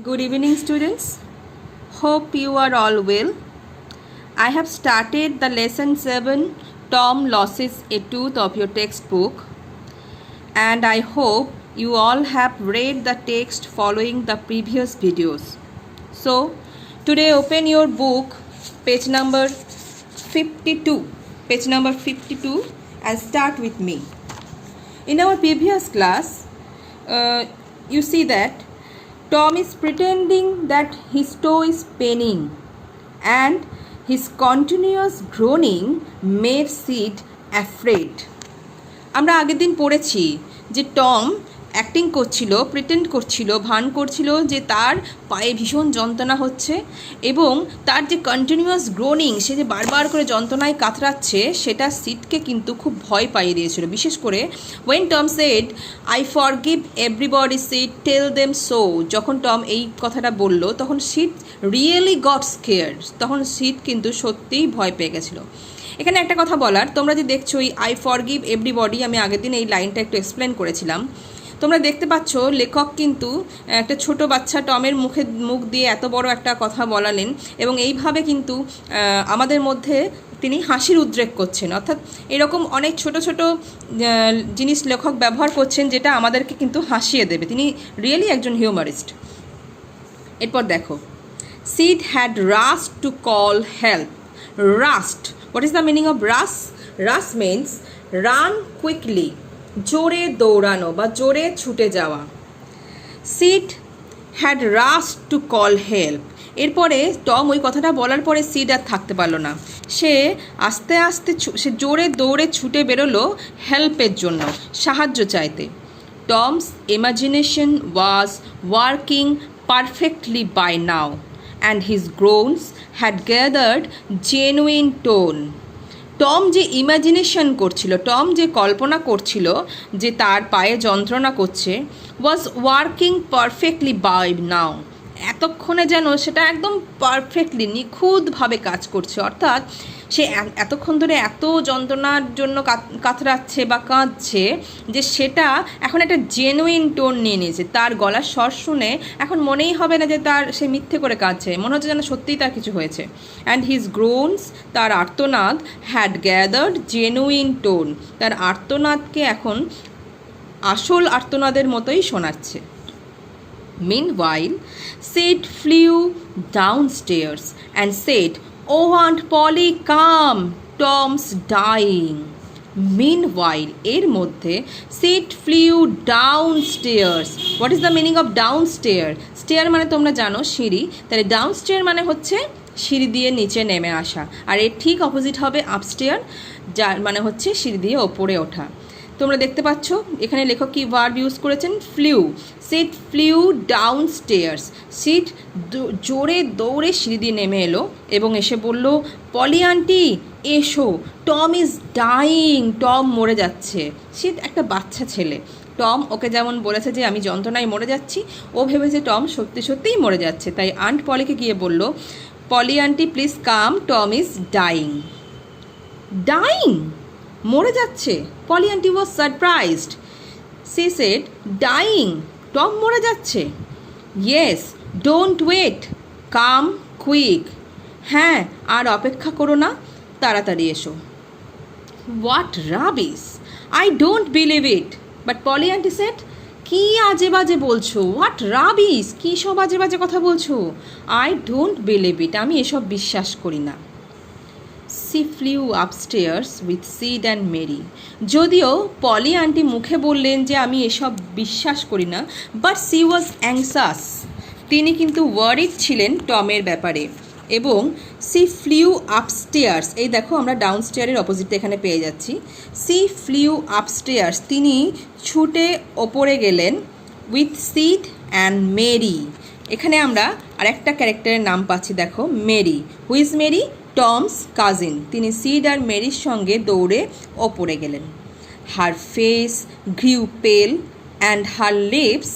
Good evening, students. Hope you are all well. I have started the lesson 7 Tom loses a tooth of your textbook, and I hope you all have read the text following the previous videos. So, today open your book, page number 52, and start with me. In our previous class, you see that Tom is pretending that his toe is paining, and his continuous groaning made Sid afraid. আমরা আগের দিন পড়েছি যে Tom acting করছিল, pretend করছিল, ভান করছিল যে তার পায়ে ভীষণ যন্ত্রণা হচ্ছে এবং তার যে কন্টিনিউয়াস গ্রোনিং, সে যে বারবার করে যন্ত্রণায় কাতরাচ্ছে, সেটা সিডকে কিন্তু খুব ভয় পাইয়ে দিয়েছিল। বিশেষ করে when Tom said I forgive everybody Sid tell them so, যখন টম এই কথাটা বলল তখন সিড রিয়েলি গট স্কেয়ার্ড, তখন সিড কিন্তু সত্যিই ভয় পেয়ে গেছিলো। এখানে একটা কথা বলার, তোমরা যে দেখছো এই আই ফরগিভ এভরিবডি, আমি আগের দিন এই লাইনটা একটু এক্সপ্লেন করেছিলাম। তোমরা দেখতে পাচ্ছ লেখক কিন্তু একটা ছোট বাচ্চা টমের মুখ দিয়ে এত বড় একটা কথা বলালেন এবং এইভাবে কিন্তু আমাদের মধ্যে তিনি হাসির উদ্রেক করছেন। অর্থাৎ এরকম অনেক ছোট ছোট জিনিস লেখক ব্যবহার করছেন যেটা আমাদেরকে কিন্তু হাসিয়ে দেবে। তিনি রিয়েলি একজন হিউমারিস্ট। এরপর দেখো, Sid had rushed to call help. Rushed, what is the meaning of rush? Rush means run quickly, জোরে দৌড়ানো বা জোরে ছুটে যাওয়া। Sid had rushed to call help. এরপরে টম ওই কথাটা বলার পরে সিড আর থাকতে পারলো না, সে আস্তে আস্তে সে জোরে দৌড়ে ছুটে বেরোলো হেল্পের জন্য, সাহায্য চাইতে। Tom's imagination was working perfectly by now, and his groans had gathered genuine tone. Tom যে ইমাজিনেশন করছিল, টম যে কল্পনা করছিল যে তার পায়ে যন্ত্রণা করছে, was working perfectly by now, এতক্ষণে যেন সেটা একদম পারফেক্টলি নিখুঁতভাবে কাজ করছে। অর্থাৎ সে এতক্ষণ ধরে এত যন্ত্রণার জন্য কাতরাচ্ছে বা কাঁদছে যে সেটা এখন একটা জেনুইন টোন নিয়ে নিয়েছে। তার গলার স্বর শুনে এখন মনেই হবে না যে সে মিথ্যে করে কাঁদছে, মনে হচ্ছে যেন সত্যিই তার কিছু হয়েছে। অ্যান্ড হিজ গ্রোনস, তার আর্তনাদ, হ্যাড গ্যাদার্ড জেনুইন টোন, তার আর্তনাদকে এখন আসল আর্তনাদের মতোই শোনাচ্ছে। Meanwhile, Sid flew downstairs and said, "Oh, Aunt Polly, come! Tom's dying." Meanwhile, এর মধ্যে Sid flew downstairs. What is the meaning of downstairs? Stair মানে তোমরা জানো সিঁড়ি, তাহলে downstairs মানে হচ্ছে সিঁড়ি দিয়ে নিচে নেমে আসা, আর এর ঠিক অপোজিট হবে আপস্টেয়ার, যার মানে হচ্ছে সিঁড়ি দিয়ে ওপরে ওঠা। তোমরা দেখতে পাচ্ছ এখানে লেখক কি ভার্ব ইউজ করেছেন, flew. Sid flew down stairs, Sid জোরে দৌড়ে সিঁড়ি দিয়ে নেমে এলো এবং এসে বলল, পলি আন্টি এসো, টম ইজ ডাইং, টম মরে যাচ্ছে। সিড একটা বাচ্চা ছেলে, টম ওকে যেমন বলেছে যে আমি যন্ত্রণায় মরে যাচ্ছি, ও ভেবেছে টম সত্যি সত্যিই মরে যাচ্ছে। তাই আন্ট পলিকে গিয়ে বলল, Polly aunty please come, Tom is dying. Dying, মরে যাচ্ছে। Polly aunty was surprised. She said, dying, Tom মরে যাচ্ছে। Yes, don't wait, come quick, হ্যাঁ আর অপেক্ষা করো না, তাড়াতাড়ি এসো। What rubbish, I don't believe it. But Polly aunty said, কী আজে বাজে বলছো, হোয়াট রাবিশ, কী সব আজে বাজে কথা বলছো, আই ডোন্ট বিলিভ ইট, আমি এসব বিশ্বাস করি না। She flew upstairs with Sid and Mary. যদিও পলি আন্টি মুখে বললেন যে আমি এসব বিশ্বাস করি না, বাট সি ওয়াজ অ্যাংসাস, তিনি কিন্তু ওয়ারিড ছিলেন টমের ব্যাপারে। এবং সি ফ্লিউ আপস্টেয়ার্স, এই দেখো আমরা ডাউনস্টেয়ারের অপোজিটটা এখানে পেয়ে যাচ্ছি। সি ফ্লিউ আপস্টেয়ার্স, তিনি ছুটে ওপরে গেলেন, উইথ সিড অ্যান্ড মেরি। এখানে আমরা আরেকটা ক্যারেক্টারের নাম পাচ্ছি, দেখো Mary. Who's Mary? Tom's cousin. তিনি সিড আর মেরির সঙ্গে দৌড়ে ওপরে গেলেন। Her face grew pale and her lips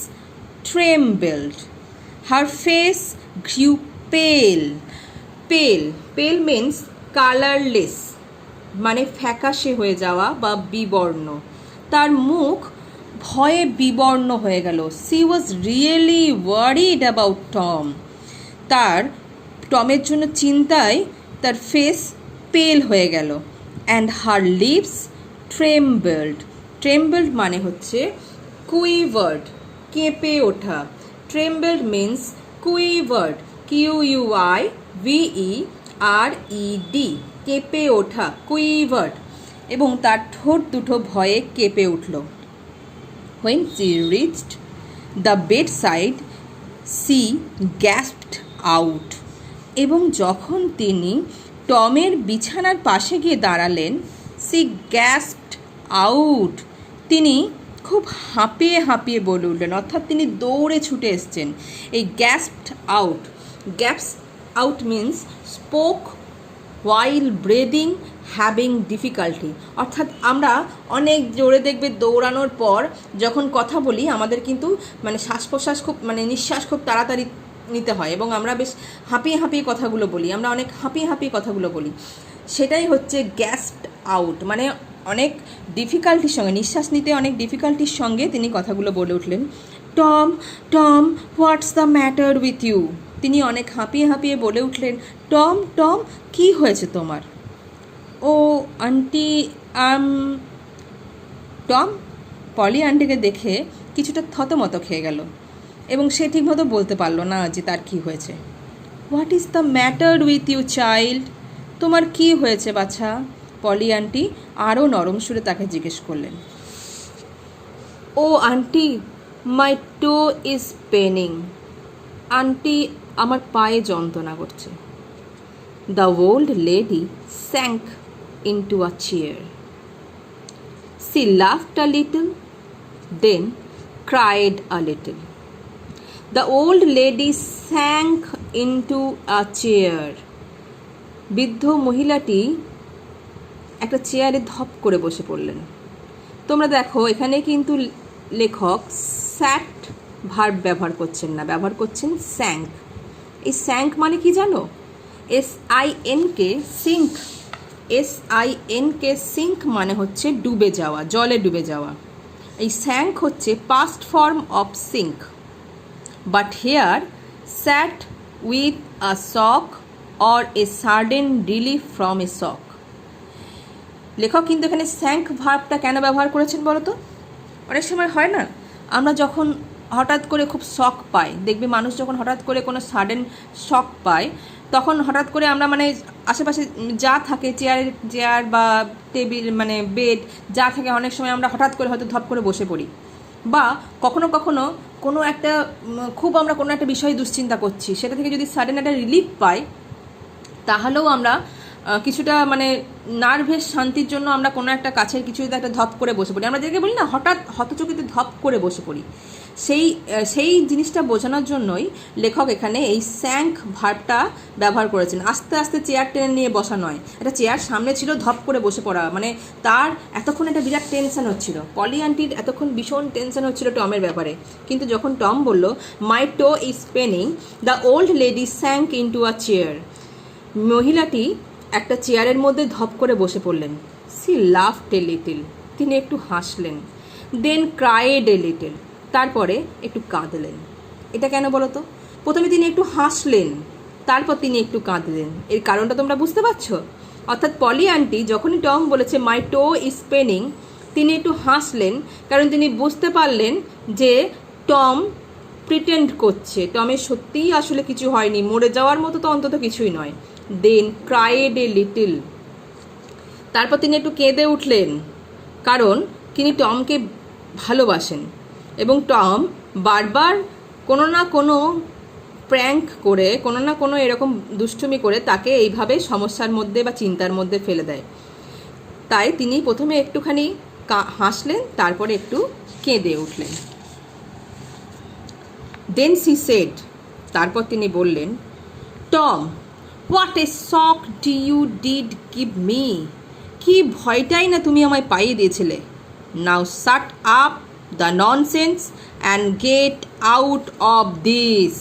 trembled. Her face grew pale. Pale, পেল মিন্স কালারলেস, মানে ফ্যাকাশে হয়ে যাওয়া বা বিবর্ণ। তার মুখ ভয়ে বিবর্ণ হয়ে গেল। C was really worried about Tom. তার টমের জন্য চিন্তায় তার ফেস পেল হয়ে গেল। And her lips ট্রেম্বলড। ট্রেম্বলড মানে হচ্ছে কুইভার্ড, কেঁপে ওঠা। ট্রেম্বলড মিন্স কুইভার্ড, QUIVERED, কেঁপে ওঠা, কুইভার্ড। এবং তার ঠোঁট দুটো ভয়ে কেঁপে উঠল। When she reached the bedside, she gasped out. এবং যখন তিনি টমের বিছানার পাশে গিয়ে দাঁড়ালেন, she gasped out. তিনি খুব হাঁপিয়ে হাঁপিয়ে বলে উঠলেন, অর্থাৎ তিনি দৌড়ে ছুটে এসছেন। এই gasped out, gasped out means spoke while breathing having difficulty. অর্থাৎ আমরা অনেক জোরে দেখবে দৌড়ানোর পর যখন কথা বলি আমাদের কিন্তু মানে শ্বাস প্রশ্বাস খুব মানে নিঃশ্বাস খুব তাড়াতাড়ি নিতে হয় এবং আমরা বেশ হাঁপিয়ে হাঁপিয়ে কথাগুলো বলি, আমরা অনেক হাঁপিয়ে হাঁপিয়ে কথাগুলো বলি। সেটাই হচ্ছে গ্যাসড আউট, মানে অনেক ডিফিকাল্টির সঙ্গে, নিঃশ্বাস নিতে অনেক ডিফিকাল্টির সঙ্গে তিনি কথাগুলো বলে উঠলেন। Tom, Tom, what's the matter with you. তিনি অনেক হাঁপিয়ে হাঁপিয়ে বলে উঠলেন, টম, টম, কী হয়েছে তোমার? ও আন্টি, টম পলি আন্টিকে দেখে কিছুটা থতমত খেয়ে গেল এবং সে ঠিকমতো বলতে পারলো না যে তার কি হয়েছে। What is the matter with you child? তোমার কি হয়েছে বাছা? পলি আন্টি আরও নরম সুরে তাকে জিজ্ঞেস করলেন। ও aunty, my toe is paining. Aunty, আমার পায়ে যন্ত্রণা করছে। The old lady sank into a chair. She laughed a little, then cried a little. The old lady sank into a chair. বৃদ্ধ মহিলাটি একটা চেয়ারে ধপ করে বসে পড়লেন। তোমরা দেখো এখানে কিন্তু লেখক স্যাট ভার্ব ব্যবহার করছেন না, ব্যবহার করছেন স্যাঙ্ক। এই স্যাঙ্ক মানে কি জানো? SINK, sync. SINK, সিঙ্ক মানে হচ্ছে ডুবে যাওয়া, জলে ডুবে যাওয়া। এই স্যাঙ্ক হচ্ছে past form of sink. But here sat with a shock or a sudden relief from a shock. লেখক কিন্তু এখানে স্যাঙ্ক ভার্বটা কেন ব্যবহার করেছেন বলো তো? অনেক সময় হয় না, আমরা যখন হঠাৎ করে খুব শক পাই, দেখবে মানুষ যখন হঠাৎ করে কোনো সাডেন শক পায় তখন হঠাৎ করে আমরা মানে আশেপাশে যা থাকে চেয়ার বা টেবিল মানে বেড যা থাকে অনেক সময় আমরা হঠাৎ করে হয়তো ধপ করে বসে পড়ি, বা কখনো কখনো কোনো একটা খুব আমরা কোনো একটা বিষয়ে দুশ্চিন্তা করছি, সেটা থেকে যদি সাডেন একটা রিলিফ পাই তাহলেও আমরা কিছুটা মানে নার্ভের শান্তির জন্য আমরা কোনো একটা কাছের কিছুতে একটা ধপ করে বসে পড়ি। আমরা যেটাকে বলি না হঠাৎ হতচকিতে ধপ করে বসে পড়ি, সেই জিনিসটা বোঝানোর জন্যই লেখক এখানে এই স্যাঙ্ক ভার্বটা ব্যবহার করেছেন। আস্তে আস্তে চেয়ার টেনে নিয়ে বসা নয়, একটা চেয়ার সামনে ছিল, ধপ করে বসে পড়া, মানে তার এতক্ষণ একটা বিরাট টেনশন হচ্ছিল, পলি আন্টির এতক্ষণ ভীষণ টেনশন হচ্ছিল টমের ব্যাপারে। কিন্তু যখন টম বলল my toe is paining, the old lady sank into a chair, মহিলাটি একটা চেয়ারের মধ্যে ধপ করে বসে পড়লেন। সি লাফড এ লিটল, তিনি একটু হাসলেন। দেন ক্রাইড এ লিটল, তারপরে একটু কাঁদলেন। এটা কেন বলো তো? প্রথমে তিনি একটু হাসলেন, তারপর তিনি একটু কাঁদলেন। এর কারণটা তোমরা বুঝতে পারছো? অর্থাৎ পলি আন্টি যখনই টম বলেছে মাই টো ইজ পেনিং, তিনি একটু হাসলেন, কারণ তিনি বুঝতে পারলেন যে টম প্রিটেন্ড করছে, টমের সত্যিই আসলে কিছু হয়নি, মরে যাওয়ার মতো তো অন্তত কিছুই নয়। দেন ক্রাইড এ লিটল, তারপর তিনি একটু কেঁদে উঠলেন, কারণ তিনি টমকে ভালোবাসেন এবং টম বারবার কোনো না কোনো প্র্যাঙ্ক করে, কোনো না কোনো এরকম দুষ্টুমি করে তাকে এইভাবে সমস্যার মধ্যে বা চিন্তার মধ্যে ফেলে দেয়। তাই তিনি প্রথমে একটুখানি হাসলেন, তারপরে একটু কেঁদে উঠলেন। দেন সি সেড, তারপর তিনি বললেন, Tom, what a shock do you did give me, কি ভয়টাই না তুমি আমায় পাইয়ে দিয়েছিলে। Now shut up the nonsense and get out of this,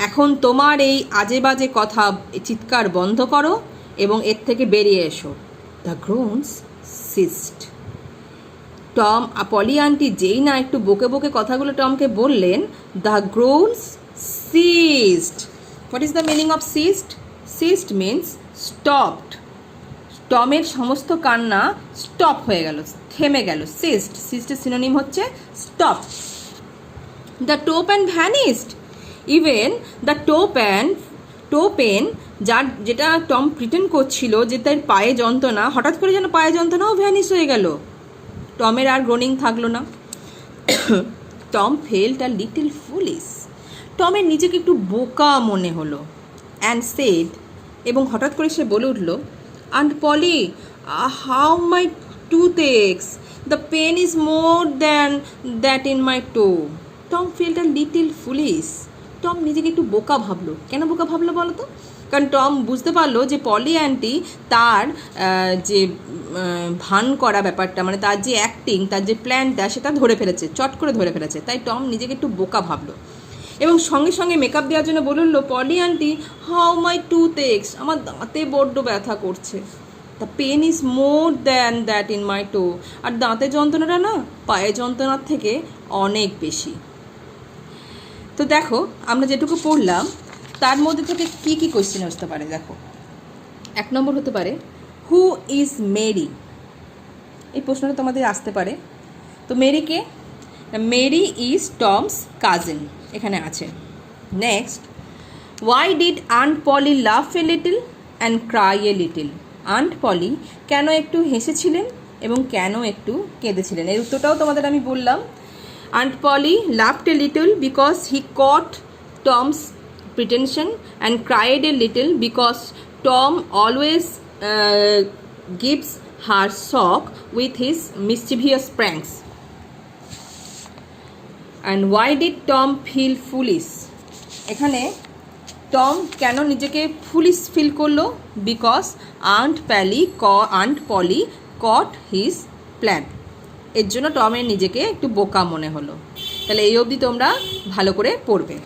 এখন তোমার এই আজে বাজে কথা চিৎকার বন্ধ করো এবং এর থেকে বেরিয়ে এসো। The groans ceased, Tom Polly aunty যেই না একটু বকে বকে কথাগুলো টমকে বললেন, the groans ceased. What is the meaning of ceased? Ceased means stopped. টমের সমস্ত কান্না স্টপ হয়ে গেল, থেমে গেল। সিস্ট, সিস্টের সিনোনিম হচ্ছে stop. The toe pain vanished. Even the toe pain যেটা টম প্রিটেন্ড করছিল যে তার পায়ে যন্ত্রণা, হঠাৎ করে যেন পায়ে যন্ত্রণাও ভ্যানিশ হয়ে গেল। টমের আর গ্রোনিং থাকলো না। Tom felt a little foolish. টমের নিজেকে একটু বোকা মনে হলো। অ্যান্ড সেড, এবং হঠাৎ করে সে বলে উঠল, aunt Polly, how my tooth aches, the pain is more than that in my toe. Tom felt a little foolish. Tom নিজেকে একটু বোকা ভাবলো। কেন বোকা ভাবলো বলো তো? কারণ টম বুঝতে পারলো যে পলি আন্টি তার যে ভান করা ব্যাপারটা, মানে তার যে অ্যাক্টিং, তার যে প্ল্যানটা, সেটা ধরে ফেলেছে, চট করে ধরে ফেলেছে। তাই টম নিজেকে একটু বোকা ভাবলো এবং সঙ্গে সঙ্গে মেকআপ দেওয়ার জন্য বলল, Polly aunty, how my tooth aches, আমার দাঁতে বড্ড ব্যথা করছে। The pain is more than that in my toe. আর দাঁতের যন্ত্রণাটা না পায়ের যন্ত্রণার থেকে অনেক বেশি। তো দেখো, আমরা যেটুকু পড়লাম তার মধ্যে থেকে কি কি কোয়েশ্চেন আসতে পারে। দেখো, 1 নম্বর হতে পারে, হু ইজ মেরি? এই প্রশ্নটা তোমাদের আসতে পারে। তো মেরিকে, মেরি ইজ টমস কাজিন, এখানে আছে। Next, why did aunt Polly laugh a little and cry a little? Aunt Polly কেন একটু হেসেছিলেন এবং কেন একটু কেঁদেছিলেন? এর উত্তরটাও তোমাদের আমি বললাম। Aunt Polly laughed a little because he caught Tom's pretension and cried a little because Tom always gives her shock with his mischievous pranks. And why did Tom feel foolish? এখানে টম কেন নিজেকে foolish feel করলো? Because Aunt Polly caught his plan. এর জন্য টমের নিজেকে একটু বোকা মনে হলো। তাহলে এই অবধি তোমরা ভালো করে পড়বে।